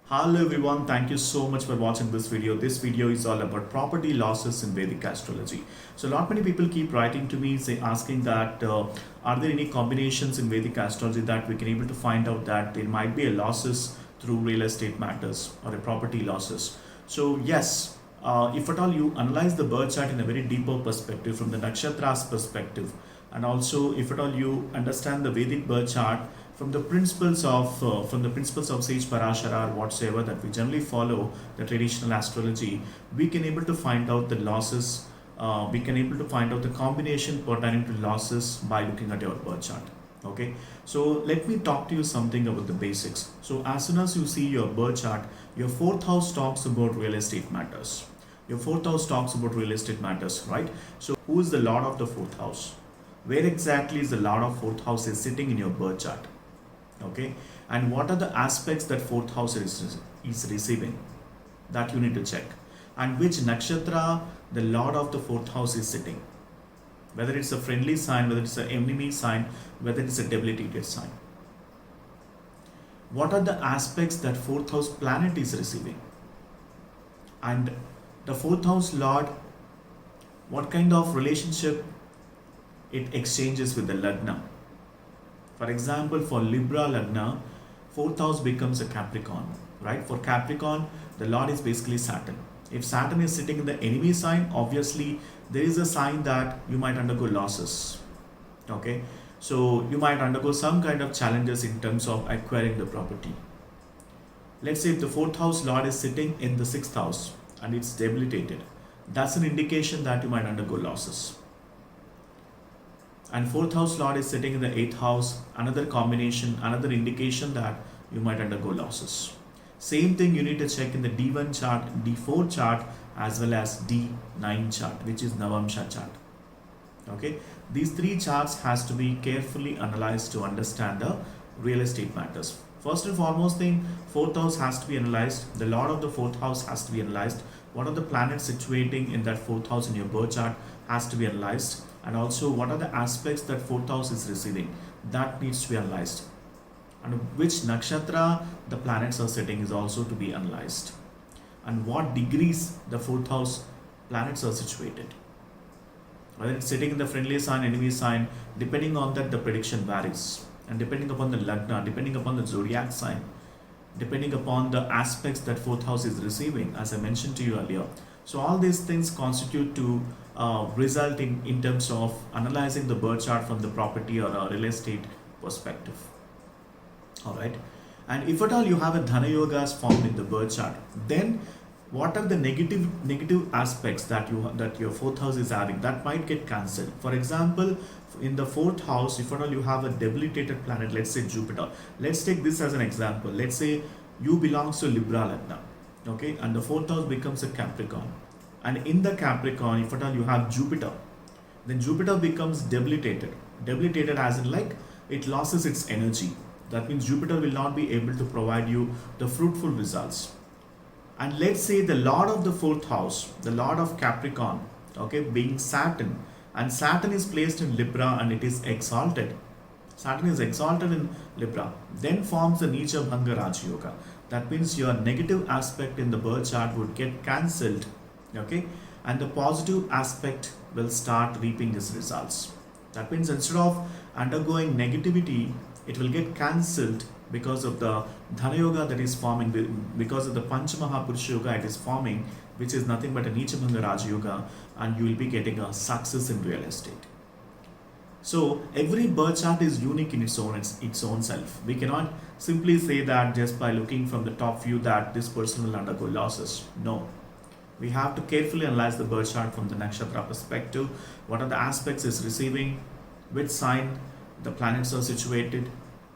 Hello everyone, thank you so much for watching this video. This video is all about property losses in Vedic astrology. So lot many people keep writing to me asking that are there any combinations in Vedic astrology that we can able to find out that there might be a losses through real estate matters or a property losses. So yes, if at all you analyze the birth chart in a very deeper perspective from the nakshatras perspective, and also if at all you understand the Vedic birth chart from the principles of sage Parashara or whatsoever that we generally follow the traditional astrology, we can able to find out the losses. We can able to find out the combination pertaining to losses by looking at your birth chart. Okay, so let me talk to you something about the basics. So as soon as you see your birth chart, your fourth house talks about real estate matters. Your fourth house talks about real estate matters, right? So who is the lord of the fourth house? Where exactly is the lord of fourth house is sitting in your birth chart? Okay, and what are the aspects that fourth house is receiving, that you need to check, and which nakshatra the lord of the fourth house is sitting, whether it's a friendly sign, whether it's an enemy sign, whether it's a debilitated sign. What are the aspects that fourth house planet is receiving, and the fourth house lord, what kind of relationship it exchanges with the lagna. For example, for Libra Lagna, fourth house becomes a Capricorn, right? For Capricorn, the Lord is basically Saturn. If Saturn is sitting in the enemy sign, obviously there is a sign that you might undergo losses. Okay, so you might undergo some kind of challenges in terms of acquiring the property. Let's say if the fourth house Lord is sitting in the sixth house and it's debilitated, that's an indication that you might undergo losses. And fourth house lord is sitting in the eighth house, another combination, another indication that you might undergo losses. Same thing you need to check in the D1 chart, D4 chart, as well as D9 chart, which is Navamsha chart. Okay, these three charts has to be carefully analyzed to understand the real estate matters. First and foremost thing, fourth house has to be analyzed. The lord of the fourth house has to be analyzed. What are the planets situating in that fourth house in your birth chart has to be analyzed. And also what are the aspects that fourth house is receiving, that needs to be analyzed. And which nakshatra the planets are sitting is also to be analyzed. And what degrees the fourth house planets are situated. Whether it's sitting in the friendly sign, enemy sign, depending on that the prediction varies. And depending upon the lagna, depending upon the zodiac sign, depending upon the aspects that fourth house is receiving, as I mentioned to you earlier. So all these things constitute to result in terms of analyzing the birth chart from the property or a real estate perspective. Alright, and if at all you have a Dhana Yogas formed in the birth chart, then what are the negative aspects that your fourth house is having that might get cancelled? For example, in the fourth house, if at all you have a debilitated planet, let's say Jupiter. Let's take this as an example. Let's say you belongs to Libra Lagna, okay, and the fourth house becomes a Capricorn. And in the Capricorn, if at all you have Jupiter, then Jupiter becomes debilitated. Debilitated as in like it loses its energy. That means Jupiter will not be able to provide you the fruitful results. And let's say the lord of the fourth house, the lord of Capricorn, okay, being Saturn, and Saturn is placed in Libra and it is exalted. Saturn is exalted in Libra, then forms the Nicha Bhanga Raja Yoga. That means your negative aspect in the birth chart would get cancelled. Okay, and the positive aspect will start reaping its results. That means instead of undergoing negativity, it will get cancelled because of the Dhana Yoga that is forming, because of the Panchamahapurush Yoga it is forming, which is nothing but a Nichabhanga Raja Yoga, and you will be getting a success in real estate. So every birth chart is unique in its own self. We cannot simply say that just by looking from the top view that this person will undergo losses. No. We have to carefully analyze the birth chart from the nakshatra perspective. What are the aspects it's receiving, which sign the planets are situated.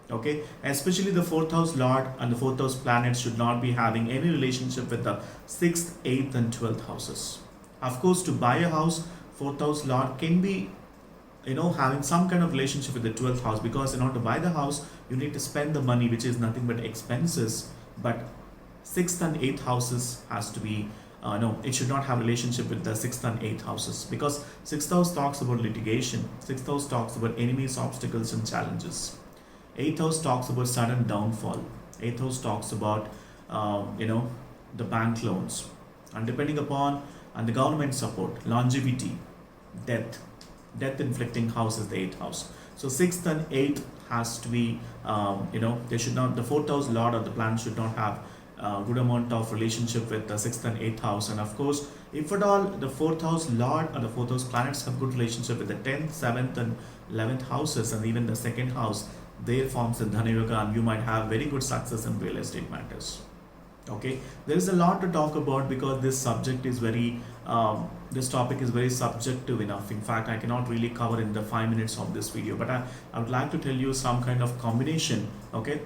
Okay, especially the fourth house lord and the fourth house planets should not be having any relationship with the 6th, 8th and 12th houses. Of course, to buy a house, fourth house lord can be having some kind of relationship with the 12th house, because in order to buy the house you need to spend the money, which is nothing but expenses. But 6th and 8th houses has to be no, it should not have relationship with the 6th and 8th houses, because 6th house talks about litigation, 6th house talks about enemies, obstacles and challenges. 8th house talks about sudden downfall. 8th house talks about the bank loans, and depending upon and the government support, longevity, death. Death inflicting house is the eighth house. So sixth and eighth has to be, they should not, the fourth house lord of the planet should not have good amount of relationship with the sixth and eighth house. And of course, if at all the fourth house lord or the fourth house planets have good relationship with the 10th, 7th and 11th houses, and even the second house, there forms the Dhana Yoga, and you might have very good success in real estate matters. Okay, there is a lot to talk about because this subject is very this topic is very subjective enough. In fact, I cannot really cover in the 5 minutes of this video, but I would like to tell you some kind of combination. Okay,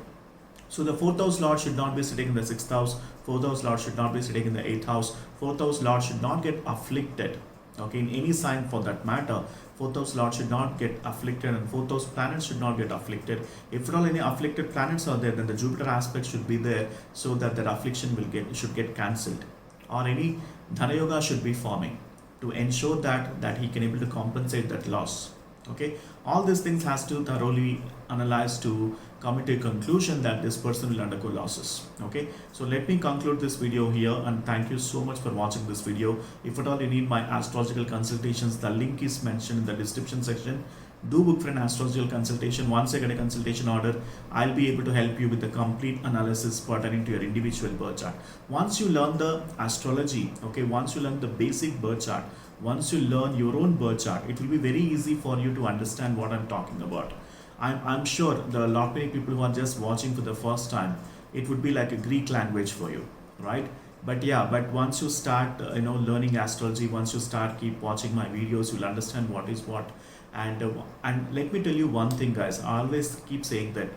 so the fourth house lord should not be sitting in the sixth house, fourth house lord should not be sitting in the eighth house, fourth house lord should not get afflicted, okay, in any sign for that matter. Fourth house lord should not get afflicted, and fourth house planets should not get afflicted. If at all any afflicted planets are there, then the Jupiter aspect should be there, so that that affliction should get cancelled, or any Dhana Yoga should be forming to ensure that he can able to compensate that loss. Okay, all these things has to thoroughly analyze to come into a conclusion that this person will undergo losses. Okay, so let me conclude this video here, and thank you so much for watching this video. If at all you need my astrological consultations, the link is mentioned in the description section. Do book for an astrological consultation. Once I get a consultation order, I'll be able to help you with the complete analysis pertaining to your individual birth chart. Once you learn the astrology, okay, once you learn the basic birth chart, once you learn your own birth chart, it will be very easy for you to understand what I'm talking about. I'm sure there are a lot many people who are just watching for the first time, it would be like a Greek language for you, right? But yeah, but once you start learning astrology, once you start keep watching my videos, you'll understand what is what. And let me tell you one thing, guys. I always keep saying that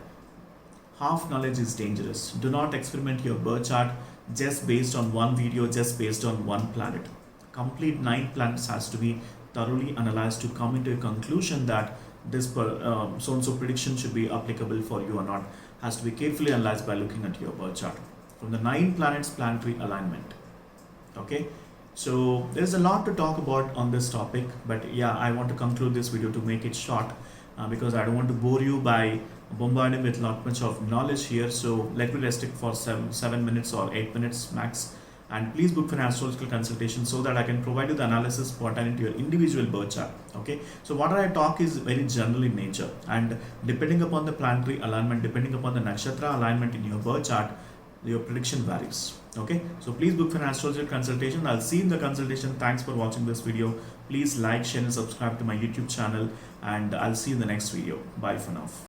half knowledge is dangerous. Do not experiment your birth chart just based on one video, just based on one planet. Complete 9 planets has to be thoroughly analyzed to come into a conclusion that this so-and-so prediction should be applicable for you or not. Has to be carefully analyzed by looking at your birth chart from the 9 planets planetary alignment. Okay, so there's a lot to talk about on this topic, but yeah, I want to conclude this video to make it short because I don't want to bore you by bombarding with lot much of knowledge here. So let me restrict for 7 minutes or 8 minutes max. And please book for an astrological consultation so that I can provide you the analysis pertaining to your individual birth chart. Okay, so what I talk is very general in nature, and depending upon the planetary alignment, depending upon the nakshatra alignment in your birth chart, your prediction varies. Okay, so please book for an astrological consultation. I'll see you in the consultation. Thanks for watching this video. Please like, share and subscribe to my YouTube channel, and I'll see you in the next video. Bye for now.